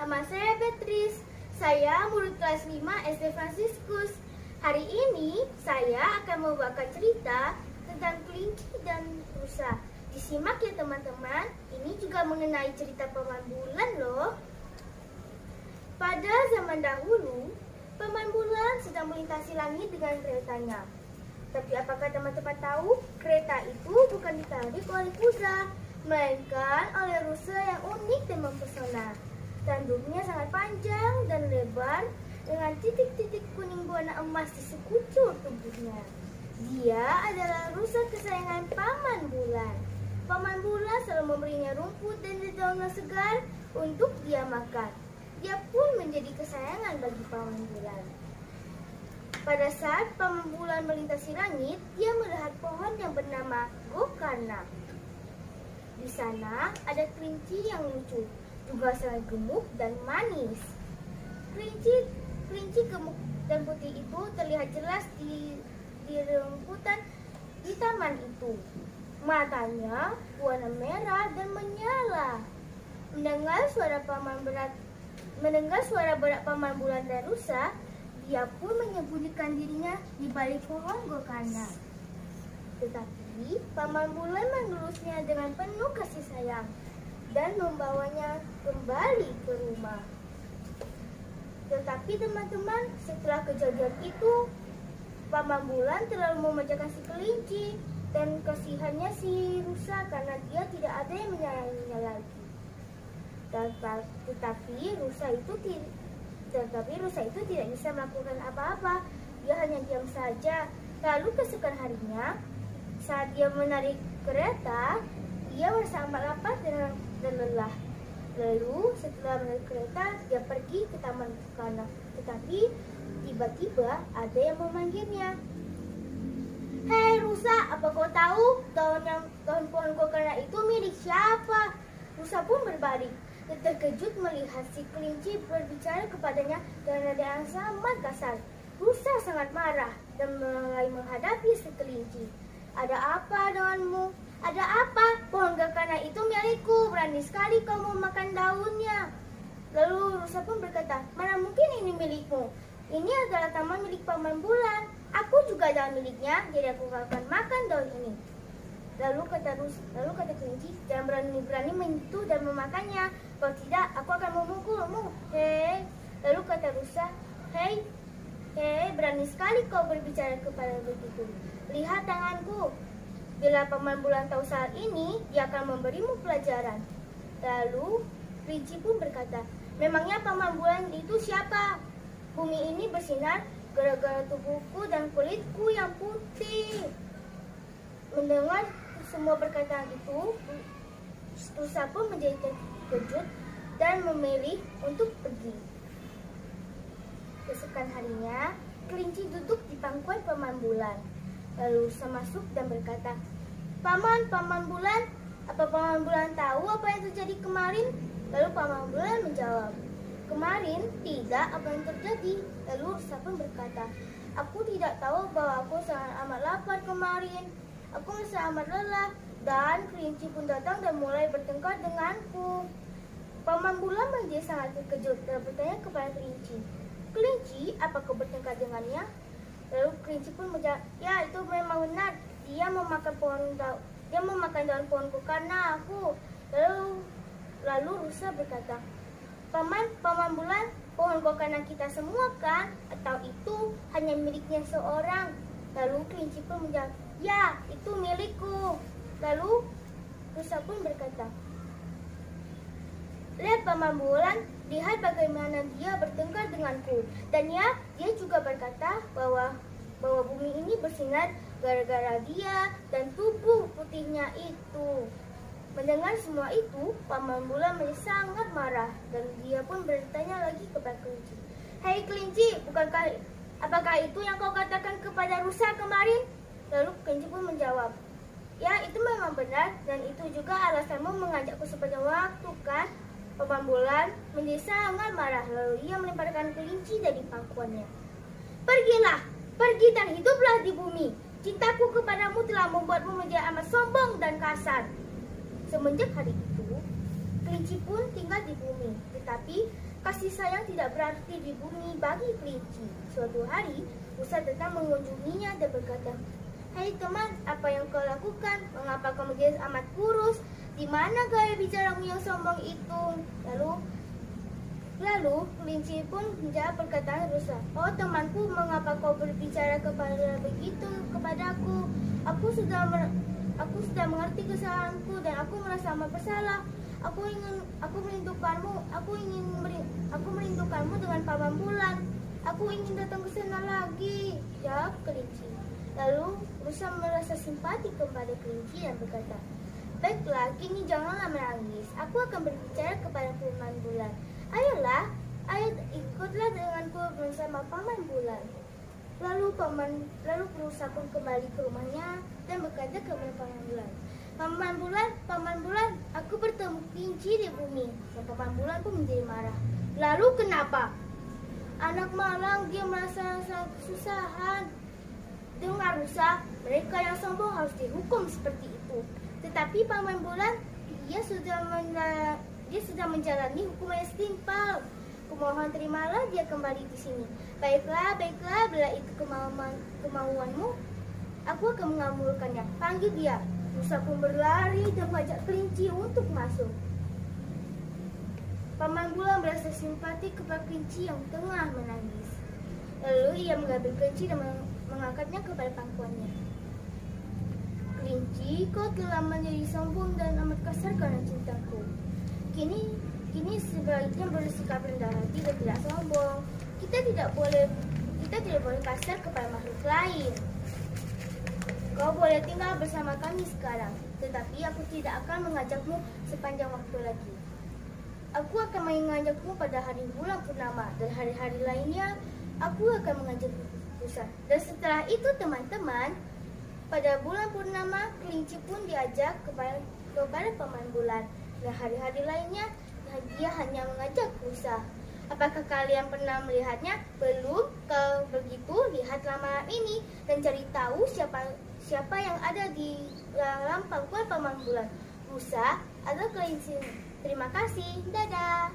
Nama saya Beatrice. Saya murid kelas 5 SD Fransiskus. Hari ini saya akan membawakan cerita tentang kelinci dan rusa. Disimak ya teman-teman. Ini juga mengenai cerita paman bulan loh. Pada zaman dahulu, paman bulan sedang melintasi langit dengan keretanya. Tapi apakah teman-teman tahu, kereta itu bukan ditarik oleh kuda, melainkan oleh rusa yang unik dan mempesona. Tanduknya sangat panjang dan lebar dengan titik-titik kuning berwarna emas di sekujur tubuhnya. Dia adalah rusa kesayangan paman bulan. Paman bulan selalu memberinya rumput dan dedaunan segar untuk dia makan. Dia pun menjadi kesayangan bagi paman bulan. Pada saat paman bulan melintasi langit, dia melihat pohon yang bernama Gokarna. Di sana ada kelinci yang lucu, juga sangat gemuk dan manis. Kelinci gemuk dan putih itu terlihat jelas di rumputan di taman itu. Matanya warna merah dan menyala. Mendengar suara berat paman bulan dan rusa, dia pun menyembunyikan dirinya di balik pohon Gokarna. Tetapi paman bulan mengelusnya dengan penuh kasih sayang dan membawanya kembali ke rumah. Tetapi teman-teman, setelah kejadian itu, paman bulan terlalu memanjakan si kelinci dan kasihannya si rusa karena dia tidak ada yang menyayanginya lagi. Tetapi rusa itu tidak bisa melakukan apa-apa. Dia hanya diam saja. Lalu keesokan harinya, saat dia menarik kereta, dia merasa amat lapar dan lelah. Lalu setelah menarik kereta, dia pergi ke taman Gokarna. Tetapi tiba-tiba ada yang memanggilnya. "Hei rusa, apa kau tahu daun pohon Gokarna itu milik siapa?" Rusa pun berbalik dan terkejut melihat si kelinci berbicara kepadanya dengan nada yang sangat kasar. Rusa sangat marah dan mulai menghadapi si kelinci. "Ada apa denganmu? Ada apa? Pohon Gokarna itu milikku. Berani sekali kau memakan daunnya." Lalu rusa pun berkata, "Mana mungkin ini milikmu? Ini adalah taman milik paman bulan. Aku juga adalah miliknya, jadi aku akan makan daun ini." Lalu kata kelinci, "Jangan berani-berani menyentuh dan memakannya. Kalau tidak, aku akan memukulmu." Lalu kata rusa, Hei, berani sekali kau berbicara kepada begitu. Lihat tanganku. Bila paman bulan tahu saat ini, dia akan memberimu pelajaran." Lalu kelinci pun berkata, "Memangnya paman bulan itu siapa? Bumi ini bersinar gara-gara tubuhku dan kulitku yang putih." Mendengar semua perkataan itu, rusa pun menjadi terkejut dan memilih untuk pergi. Keesokan harinya, kelinci duduk di pangkuan paman bulan. Lalu rusa masuk dan berkata, Paman bulan, apa paman bulan tahu apa yang terjadi kemarin?" Lalu paman bulan menjawab, "Kemarin tidak, apa yang terjadi?" Lalu rusa pun berkata, "Aku tidak tahu bahwa aku sangat amat lapar kemarin. Aku merasa amat lelah dan kelinci pun datang dan mulai bertengkar denganku." Paman bulan menjadi sangat terkejut dan bertanya kepada kelinci, "Kelinci, apa kau bertengkar dengannya?" Lalu kelinci pun menjawab, "Ya, itu memang benar. Dia memakan daun pohon Gokarna aku." Lalu rusa berkata, Paman bulan, pohon Gokarna kita semua kan? Atau itu hanya miliknya seorang?" Lalu kelinci pun menjawab, "Ya, itu milikku." Lalu rusa pun berkata, "Lihat paman bulan, lihat bagaimana dia bertengkar denganku. Dan ya, dia juga berkata bahwa bumi ini bersinar gara-gara dia dan tubuh putihnya itu." Mendengar semua itu, paman bulan menjadi sangat marah dan dia pun bertanya lagi kepada kelinci, "Hei kelinci, apakah itu yang kau katakan kepada rusa kemarin?" Lalu kelinci pun menjawab, "Ya, itu memang benar dan itu juga alasanmu mengajakku sepanjang waktu kan?" Paman bulan menjadi sangat marah, lalu ia melemparkan kelinci dari pangkuannya. Pergi dan hiduplah di bumi. Cintaku kepadamu telah membuatmu menjadi amat sombong dan kasar." Semenjak hari itu, Kelinci pun tinggal di bumi, tetapi kasih sayang tidak berarti di bumi bagi kelinci. Suatu hari, rusa datang mengunjunginya dan berkata, "Hai teman, apa yang kau lakukan? Mengapa kau menjadi amat kurus? Di mana gaya bicaramu yang sombong itu?" Lalu kelinci pun menjawab perkataan rusa, "Oh temanku, mengapa kau berbicara kepada begitu kepadaku? Aku sudah mengerti kesalahanku dan aku merasa amat bersalah. Aku merindukanmu dengan paman bulan. Aku ingin datang ke sana lagi," jawab kelinci. Lalu rusa merasa simpati kepada kelinci dan berkata, "Baiklah, kini janganlah menangis. Aku akan berbicara kepada paman bulan. Ayolah, ikutlah denganku bersama paman bulan." Lalu rusa pun kembali ke rumahnya dan berkata kepada paman bulan, Paman bulan, aku bertemu kelinci di bumi." Dan paman bulan pun menjadi marah. "Lalu kenapa?" "Anak malang, dia merasa kesusahan." Dengar rusa, mereka yang sombong harus dihukum seperti itu. Tetapi paman bulan, dia sudah menjalani hukuman yang setimpal. Kumohon terimalah dia kembali di sini. Baiklah, bila itu kemauanmu, aku akan mengabulkannya. Panggil dia." Rusa pun berlari dan mengajak kelinci untuk masuk. Paman bulan merasa simpati kepada kelinci yang tengah menangis. Lalu ia mengambil kelinci dan mengangkatnya kepada pangkuannya. "Kelinci, kau telah menjadi sombong dan amat kasar karena cintaku. Kini sebaiknya bersikap rendah hati dan tidak sombong. Kita tidak boleh kasar kepada makhluk lain. Kau boleh tinggal bersama kami sekarang, tetapi aku tidak akan mengajakmu sepanjang waktu lagi. Aku akan mengajakmu pada hari bulan purnama dan hari-hari lainnya aku akan mengajak rusa. Dan setelah itu teman-teman, pada bulan purnama kelinci pun diajak kepada paman bulan dan hari-hari lainnya dia hanya mengajak rusa. Apakah kalian pernah melihatnya? Belum? Kalau begitu, lihatlah malam ini dan cari tahu siapa yang ada di dalam pangkuan paman bulan, rusa atau kelinci. Terima kasih. Dadah.